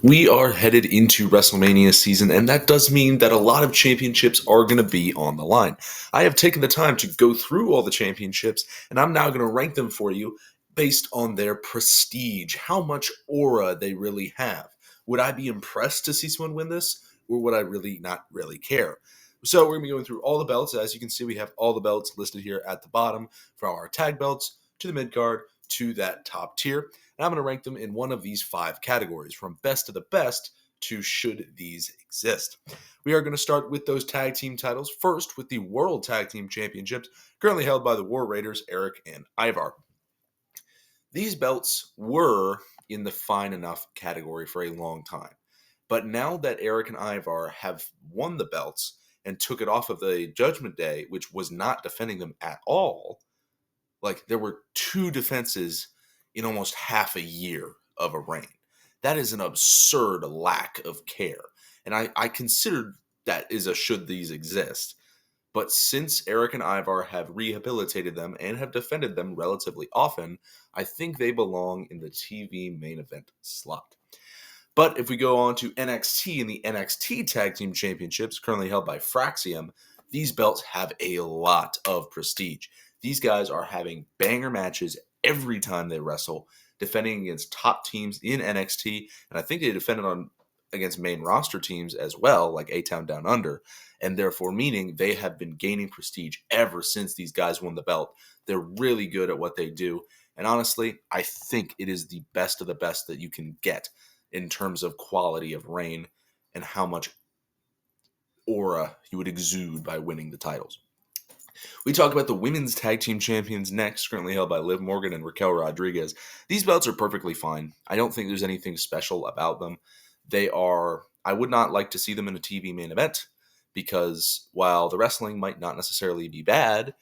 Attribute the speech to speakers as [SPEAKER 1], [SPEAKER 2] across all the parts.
[SPEAKER 1] We are headed into WrestleMania season, and that does mean that a lot of championships are going to be on the line. I have taken the time to go through all the championships, and I'm now going to rank them for you based on their prestige, how much aura they really have. Would I be impressed to see someone win this, or would I really not really care? So we're going to be going through all the belts. As you can see, we have all the belts listed here at the bottom, from our tag belts to the mid card to that top tier. And I'm going to rank them in one of these 5 categories, from best to the best to should these exist. We are going to start with those tag team titles, first with the World Tag Team Championships, currently held by the War Raiders, Eric and Ivar. These belts were in the fine enough category for a long time. But now that Eric and Ivar have won the belts and took it off of the Judgment Day, which was not defending them at all, like there were 2 defenses in almost half a year of a reign. That is an absurd lack of care. And I considered that is a should these exist. But since Eric and Ivar have rehabilitated them and have defended them relatively often, I think they belong in the TV main event slot. But if we go on to NXT and the NXT Tag Team Championships, currently held by Fraxium, these belts have a lot of prestige. These guys are having banger matches every time they wrestle, defending against top teams in NXT, and I think they defended on against main roster teams as well, like A-Town Down Under, and therefore meaning they have been gaining prestige ever since these guys won the belt. They're really good at what they do, and honestly, I think it is the best of the best that you can get in terms of quality of reign and how much aura you would exude by winning the titles. We talk about the women's tag team champions next, currently held by Liv Morgan and Raquel Rodriguez. These belts are perfectly fine. I don't think there's anything special about them. I would not like to see them in a TV main event because while the wrestling might not necessarily be bad,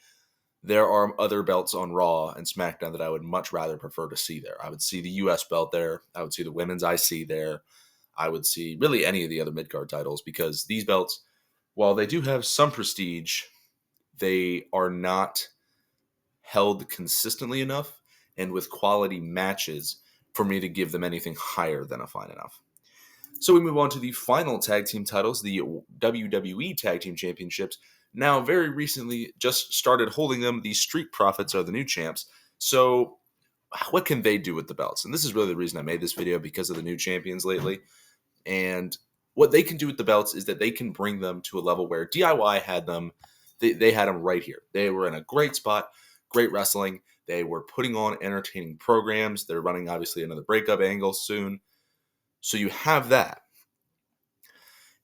[SPEAKER 1] there are other belts on Raw and SmackDown that I would much rather prefer to see there. I would see the US belt there. I would see the women's IC there. I would see really any of the other mid-card titles because these belts, while they do have some prestige, they are not held consistently enough and with quality matches for me to give them anything higher than a fine enough. So we move on to the final tag team titles, the WWE Tag Team Championships. Now, very recently, just started holding them. The Street Profits are the new champs. So what can they do with the belts? And this is really the reason I made this video, because of the new champions lately. And what they can do with the belts is that they can bring them to a level where DIY had them. They had them right here. They were in a great spot, great wrestling. They were putting on entertaining programs. They're running, obviously, another breakup angle soon. So you have that.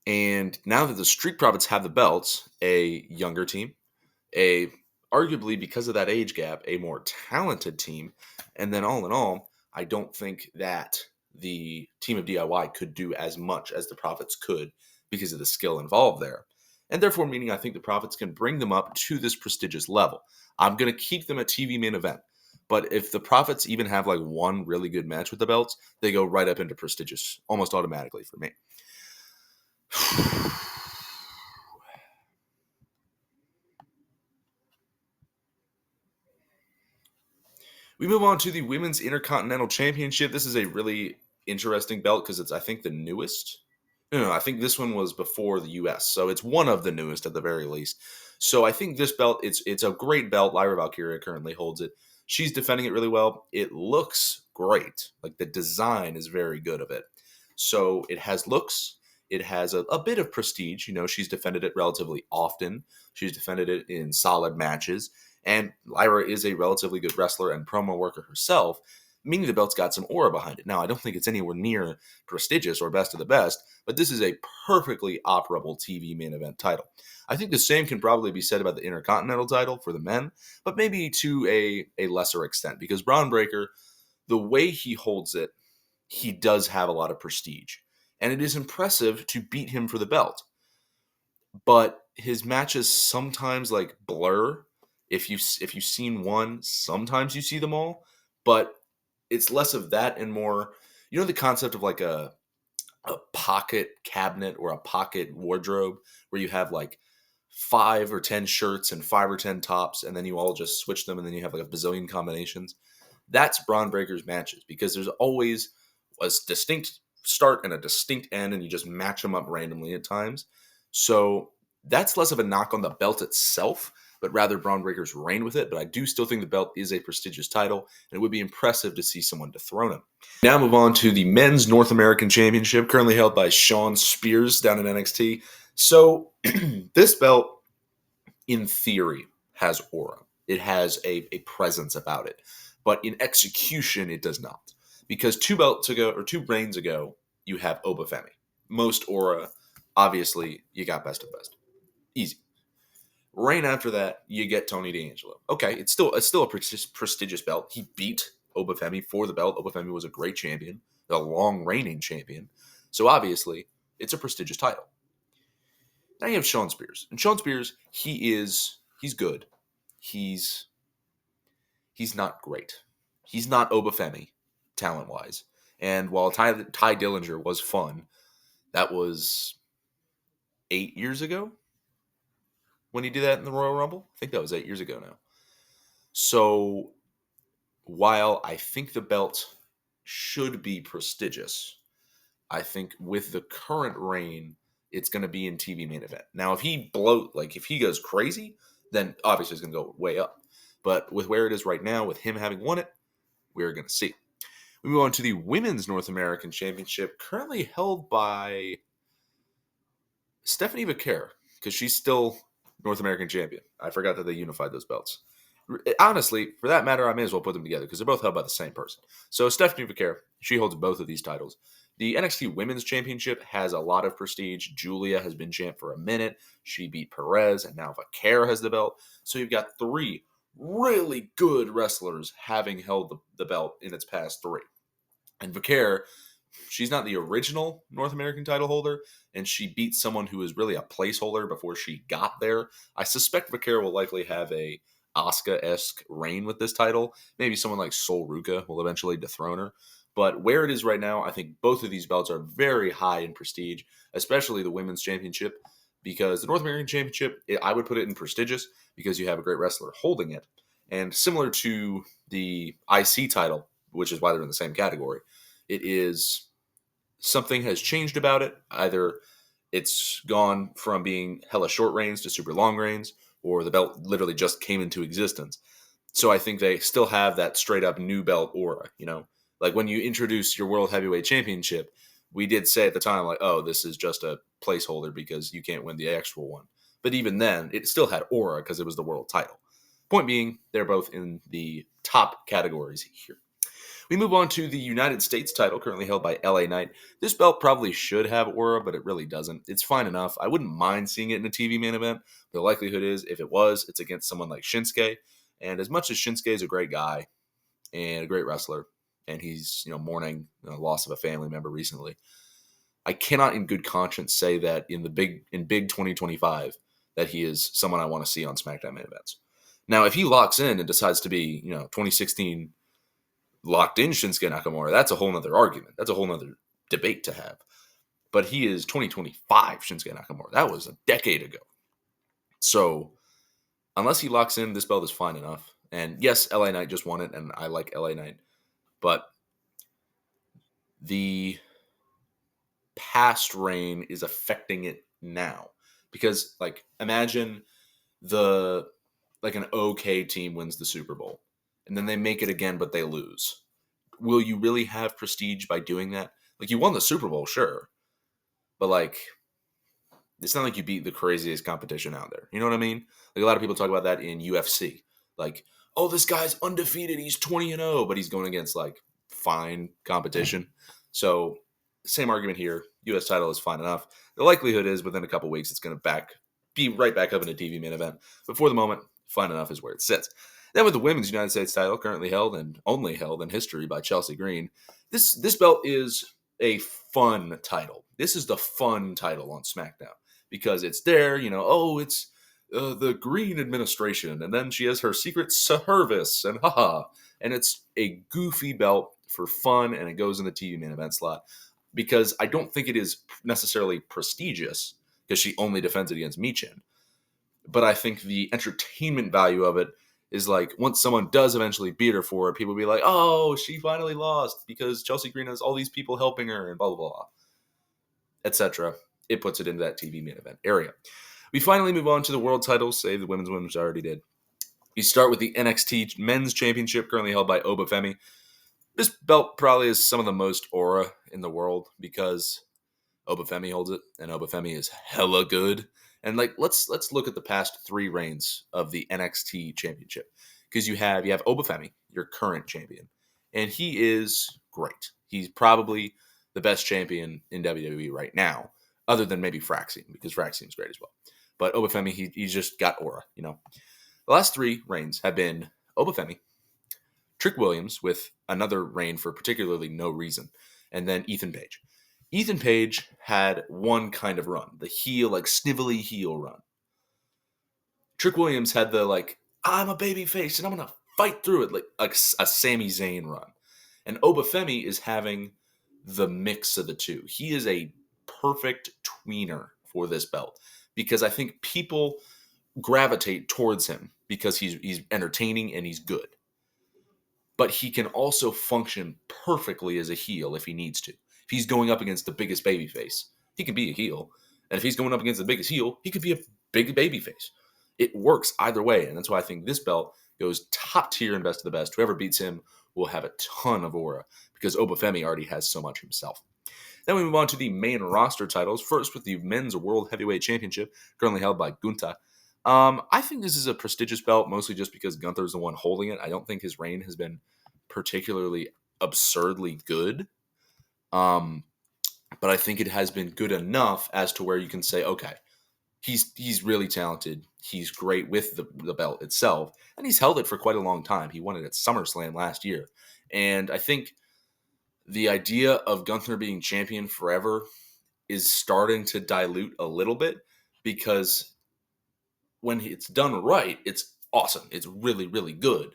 [SPEAKER 1] And now that the Street Profits have the belts, a younger team, arguably because of that age gap, a more talented team, and then all in all, I don't think that the team of DIY could do as much as the Profits could because of the skill involved there. And therefore, meaning I think the Profits can bring them up to this prestigious level. I'm going to keep them at TV main event. But if the Profits even have like one really good match with the belts, they go right up into prestigious almost automatically for me. We move on to the Women's Intercontinental Championship. This is a really interesting belt because it's, I think, the newest. No, I think this one was before the US, so it's one of the newest at the very least. So I think this belt, it's a great belt. Lyra Valkyria currently holds it. She's defending it really well. It looks great. Like the design is very good of it. So it has looks. It has a bit of prestige. You know, she's defended it relatively often. She's defended it in solid matches. And Lyra is a relatively good wrestler and promo worker herself, meaning the belt's got some aura behind it. Now, I don't think it's anywhere near prestigious or best of the best, but this is a perfectly operable TV main event title. I think the same can probably be said about the Intercontinental title for the men, but maybe to a lesser extent, because Braun Breaker, the way he holds it, he does have a lot of prestige. And it is impressive to beat him for the belt. But his matches sometimes like blur. If you've seen one, sometimes you see them all. But it's less of that and more, you know, the concept of like a pocket cabinet or a pocket wardrobe where you have like 5 or 10 shirts and 5 or 10 tops, and then you all just switch them, and then you have like a bazillion combinations. That's Braun Breaker's matches, because there's always a distinct start and a distinct end, and you just match them up randomly at times. So that's less of a knock on the belt itself, but rather Braun Breaker's reign with it. But I do still think the belt is a prestigious title, and it would be impressive to see someone dethrone him. Now move on to the Men's North American Championship, currently held by Shawn Spears down in NXT. So this belt, in theory, has aura. It has a presence about it. But in execution, it does not. Because two reigns ago, you have Obafemi. Most aura, obviously, you got best of best. Easy. Reign after that, you get Tony D'Angelo. Okay, it's still a prestigious belt. He beat Obafemi for the belt. Obafemi was a great champion, a long reigning champion. So obviously, it's a prestigious title. Now you have Shawn Spears. And Shawn Spears, he's good. He's not great. He's not Obafemi, talent-wise. And while Ty Dillinger was fun, that was 8 years ago when he did that in the Royal Rumble. I think that was 8 years ago now. So while I think the belt should be prestigious, I think with the current reign, it's going to be in TV main event. Now, if he goes crazy, then obviously it's going to go way up. But with where it is right now, with him having won it, we're going to see. We move on to the Women's North American Championship, currently held by Stephanie Vaquer, because she's still North American champion. I forgot that they unified those belts. Honestly, for that matter, I may as well put them together because they're both held by the same person. So Stephanie Vaquer, she holds both of these titles. The NXT Women's Championship has a lot of prestige. Julia has been champ for a minute. She beat Perez, and now Vaquer has the belt. So you've got three really good wrestlers having held the belt in its past three. And Vaquer, she's not the original North American title holder, and she beat someone who was really a placeholder before she got there. I suspect Vaquer will likely have a Asuka-esque reign with this title. Maybe someone like Sol Ruca will eventually dethrone her. But where it is right now, I think both of these belts are very high in prestige, especially the Women's Championship, because the North American Championship, I would put it in prestigious because you have a great wrestler holding it. And similar to the IC title, which is why they're in the same category, it is something has changed about it. Either it's gone from being hella short reigns to super long reigns, or the belt literally just came into existence. So I think they still have that straight up new belt aura, Like when you introduce your World Heavyweight Championship, we did say at the time, like, oh, this is just a placeholder because you can't win the actual one. But even then, it still had aura because it was the world title. Point being, they're both in the top categories here. We move on to the United States title, currently held by LA Knight. This belt probably should have aura, but it really doesn't. It's fine enough. I wouldn't mind seeing it in a TV main event. The likelihood is, if it was, it's against someone like Shinsuke. And as much as Shinsuke is a great guy and a great wrestler, and he's mourning the loss of a family member recently, I cannot in good conscience say that in big 2025 that he is someone I want to see on SmackDown main events. Now, if he locks in and decides to be 2016 locked in Shinsuke Nakamura, that's a whole nother argument. That's a whole nother debate to have. But he is 2025 Shinsuke Nakamura. That was a decade ago. So unless he locks in, this belt is fine enough. And yes, LA Knight just won it, and I like LA Knight. But the past reign is affecting it now. Because, imagine an okay team wins the Super Bowl, and then they make it again, but they lose. Will you really have prestige by doing that? You won the Super Bowl, sure. But, it's not like you beat the craziest competition out there. You know what I mean? A lot of people talk about that in UFC. Oh, this guy's undefeated. He's 20-0, but he's going against, fine competition. So, same argument here. U.S. title is fine enough. The likelihood is within a couple weeks it's going to be right back up in a TV main event. But for the moment, fine enough is where it sits. Then with the Women's United States title, currently held and only held in history by Chelsea Green, this belt is a fun title. This is the fun title on SmackDown because it's there, it's the Green administration, and then she has her secret service, and haha. And it's a goofy belt for fun, and it goes in the TV main event slot because I don't think it is necessarily prestigious because she only defends it against Michin. But I think the entertainment value of it is like once someone does eventually beat her for it, people will be like, oh, she finally lost because Chelsea Green has all these people helping her and blah, blah, blah, etc. It puts it into that TV main event area. We finally move on to the world titles, save the women's one, which I already did. We start with the NXT Men's Championship, currently held by Obafemi. This belt probably is some of the most aura in the world because Obafemi holds it, and Obafemi is hella good. And like, let's look at the past 3 reigns of the NXT Championship, because you have Obafemi, your current champion, and he is great. He's probably the best champion in WWE right now, other than maybe Fraxian, because Fraxian's great as well. But Obafemi, he's just got aura, you know. The last 3 reigns have been Obafemi, Trick Williams with another reign for particularly no reason, and then Ethan Page. Ethan Page had one kind of run, the heel, like snivelly heel run. Trick Williams had the like, I'm a baby face and I'm gonna fight through it, like a Sami Zayn run. And Obafemi is having the mix of the two. He is a perfect tweener for this belt because I think people gravitate towards him because he's entertaining and he's good. But he can also function perfectly as a heel if he needs to. If he's going up against the biggest babyface, he can be a heel. And if he's going up against the biggest heel, he could be a big babyface. It works either way, and that's why I think this belt goes top tier and best of the best. Whoever beats him will have a ton of aura because Obafemi already has so much himself. Then we move on to the main roster titles. First with the Men's World Heavyweight Championship, currently held by Gunther. I think this is a prestigious belt, mostly just because Gunther is the one holding it. I don't think his reign has been particularly absurdly good. But I think it has been good enough as to where you can say, okay, he's really talented. He's great with the belt itself, and he's held it for quite a long time. He won it at SummerSlam last year. And I think the idea of Gunther being champion forever is starting to dilute a little bit because when it's done right, it's awesome. It's really, really good.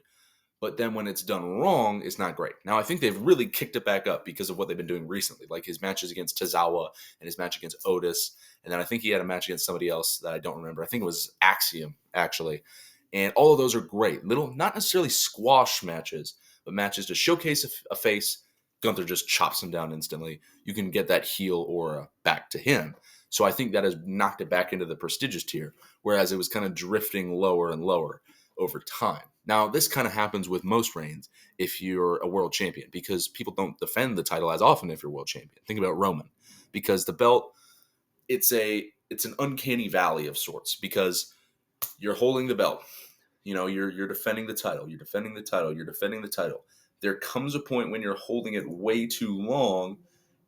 [SPEAKER 1] But then when it's done wrong, it's not great. Now, I think they've really kicked it back up because of what they've been doing recently, like his matches against Tozawa and his match against Otis. And then I think he had a match against somebody else that I don't remember. I think it was Axiom, actually. And all of those are great. Little, not necessarily squash matches, but matches to showcase a face. Gunther just chops him down instantly. You can get that heel aura back to him. So I think that has knocked it back into the prestigious tier, whereas it was kind of drifting lower and lower over time. Now, this kind of happens with most reigns if you're a world champion because people don't defend the title as often if you're world champion. Think about Roman because the belt, it's an uncanny valley of sorts because you're holding the belt. You know, you're defending the title. You're defending the title. You're defending the title. There comes a point when you're holding it way too long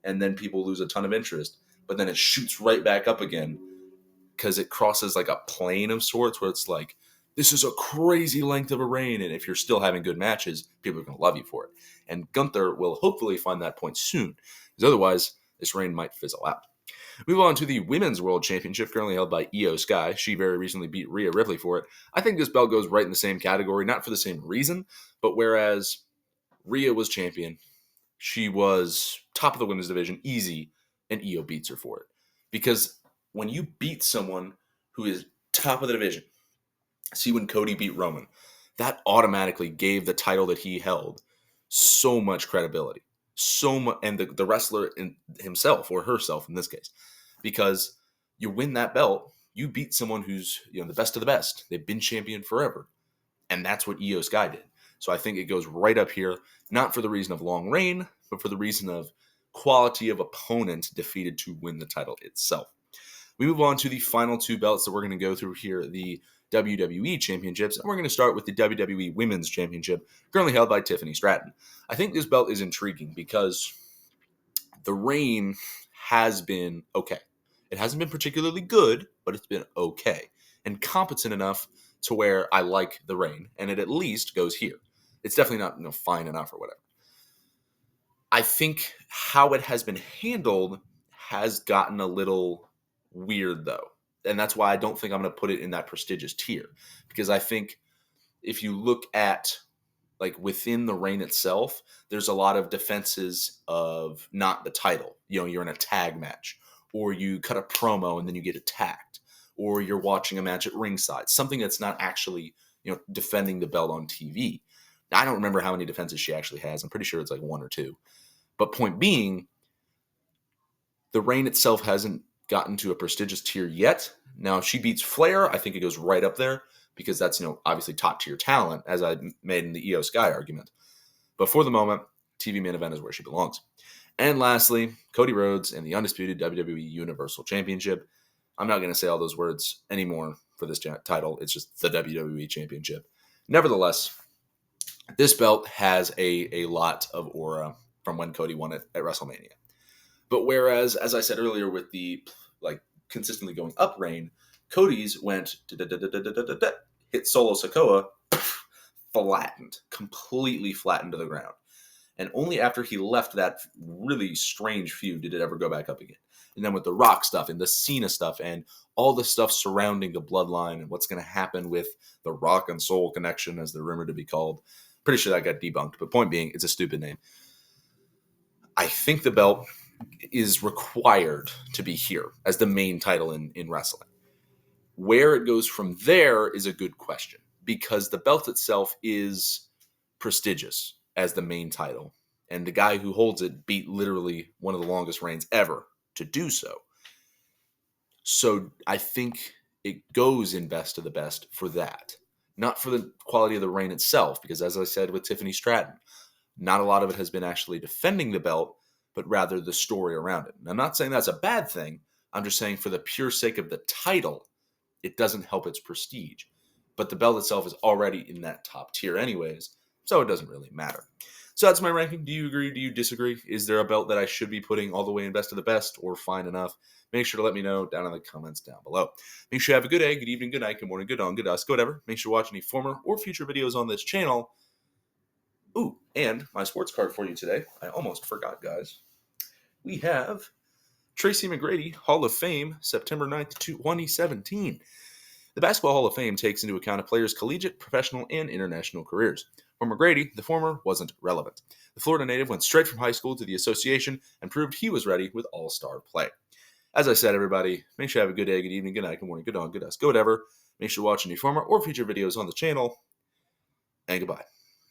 [SPEAKER 1] and then people lose a ton of interest, but then it shoots right back up again because it crosses like a plane of sorts where it's like, this is a crazy length of a reign, and if you're still having good matches, people are going to love you for it. And Gunther will hopefully find that point soon, because otherwise, this reign might fizzle out. Move on to the Women's World Championship, currently held by Io Sky. She very recently beat Rhea Ripley for it. I think this belt goes right in the same category, not for the same reason, but whereas Rhea was champion, she was top of the women's division, easy, and Io beats her for it. Because when you beat someone who is top of the division, see when Cody beat Roman, that automatically gave the title that he held so much credibility, so much, and the wrestler himself or herself in this case, because you win that belt, you beat someone who's the best of the best. They've been champion forever, and that's what Io Sky did. So I think it goes right up here, not for the reason of long reign, but for the reason of quality of opponent defeated to win the title itself. We move on to the final 2 belts that we're going to go through here, the WWE Championships, and we're going to start with the WWE Women's Championship, currently held by Tiffany Stratton. I think this belt is intriguing because the reign has been okay. It hasn't been particularly good, but it's been okay and competent enough to where I like the reign, and it at least goes here. It's definitely not fine enough or whatever. I think how it has been handled has gotten a little weird, though. And that's why I don't think I'm going to put it in that prestigious tier. Because I think if you look at, like, within the reign itself, there's a lot of defenses of not the title. You're in a tag match. Or you cut a promo and then you get attacked. Or you're watching a match at ringside. Something that's not actually defending the belt on TV. I don't remember how many defenses she actually has. I'm pretty sure it's like 1 or 2. But point being, the reign itself hasn't gotten to a prestigious tier yet. Now, if she beats Flair, I think it goes right up there because that's, obviously top tier talent, as I made in the Io Sky argument. But for the moment, TV main event is where she belongs. And lastly, Cody Rhodes and the undisputed WWE Universal Championship. I'm not going to say all those words anymore for this title. It's just the WWE Championship. Nevertheless, this belt has a lot of aura from when Cody won it at WrestleMania. But whereas, as I said earlier, with the consistently going up reign, Cody's went hit Solo Sikoa, completely flattened to the ground. And only after he left that really strange feud did it ever go back up again. And then with the Rock stuff and the Cena stuff and all the stuff surrounding the bloodline and what's going to happen with the Rock and Soul connection, as they're rumored to be called, pretty sure that got debunked. But point being, it's a stupid name. I think the belt is required to be here as the main title in wrestling. Where it goes from there is a good question, because the belt itself is prestigious as the main title, and the guy who holds it beat literally one of the longest reigns ever to do so. So I think it goes in best of the best for that, not for the quality of the reign itself, because as I said with Tiffany Stratton, not a lot of it has been actually defending the belt, but rather the story around it. And I'm not saying that's a bad thing. I'm just saying for the pure sake of the title, it doesn't help its prestige. But the belt itself is already in that top tier anyways, so it doesn't really matter. So that's my ranking. Do you agree? Do you disagree? Is there a belt that I should be putting all the way in best of the best or fine enough? Make sure to let me know down in the comments down below. Make sure you have a good day, good evening, good night, good morning, good dawn, good dusk, whatever. Make sure to watch any former or future videos on this channel. Ooh, and my sports card for you today. I almost forgot, guys. We have Tracy McGrady, Hall of Fame, September 9th, 2017. The Basketball Hall of Fame takes into account a player's collegiate, professional, and international careers. For McGrady, the former wasn't relevant. The Florida native went straight from high school to the association and proved he was ready with all-star play. As I said, everybody, make sure you have a good day, good evening, good night, good morning, good dawn, good dusk, go whatever. Make sure to watch any former or future videos on the channel, and goodbye.